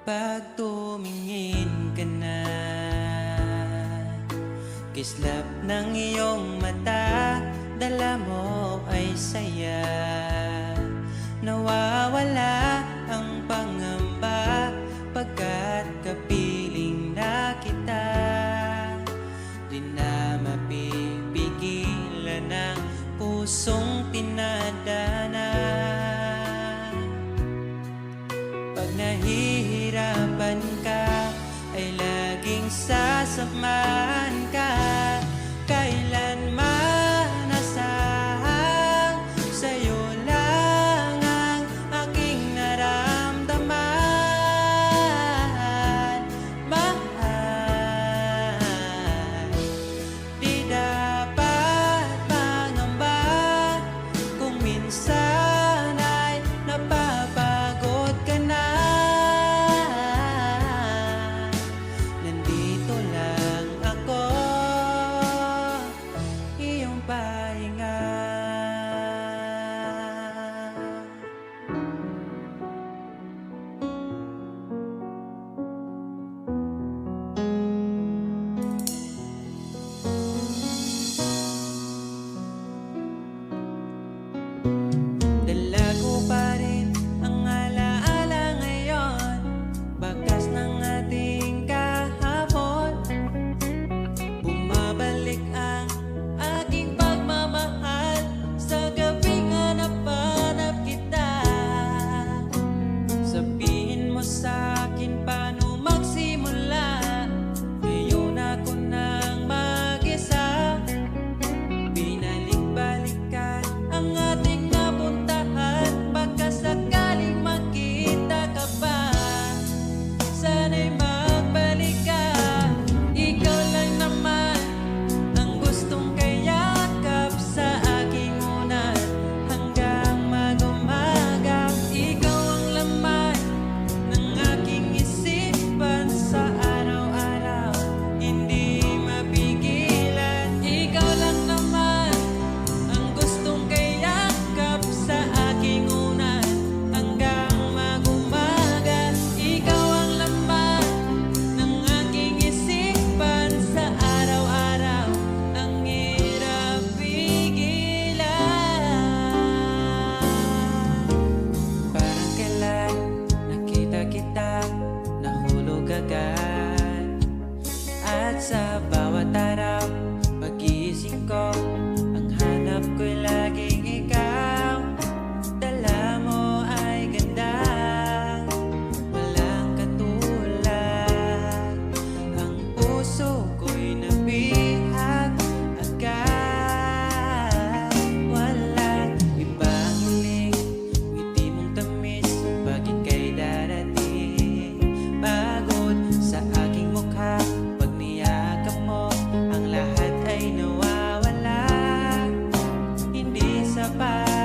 Kapag tumingin ka na, kislap ng iyong mata, dala mo ay saya. Nawawala ang pangamba pagkat kapiling na kita. Di na mapipigilan ang pusong tinadana. Pag nahihirapan ka, ay laging sasamahan ka. Kailanman asahang sa'yo lang ang aking naramdaman. Mahal, di dapat mangamba kung minsan ay napapagod ka na. Nandito lang ako, iyong pahinga. Dala ko pa rin ang alaala ngayon, bakas ng ating kahapon. Bumabalik ang aking pagmamahal sa gabing hanap-hanap kita. Sabihin mo sa'kin paano magsimula, ngayon ako nang mag-isa. Binalik-balikan ang ating napuntahan, pagkasakaling makita ka pa. Sana'y magbalik ka, ikaw lang naman ang gustong kayakap sa aking unan hanggang mag-umaga. Ikaw ang laman ng aking isipan sa araw-araw, hindi mapigilan. Ikaw lang naman ang gustong kayakap sa aking unan hanggang mag-umaga. Ikaw ang laman ng aking isipan sa araw-araw, ang hirap pigilan. Parang kailan nakita kita, nahulog agad. At sa bawat araw, pag-iisip ko, ang hanap ko'y laging ikaw. Dala mo ay ganda, walang katulad. Ang puso ko'y nabihag agad. Walang ibang hiling, ngiti mong tamis, bakit kay darating? Pagod sa aking mukha, pag niyakap mo, ang lahat ay nawawala. Hindi sapat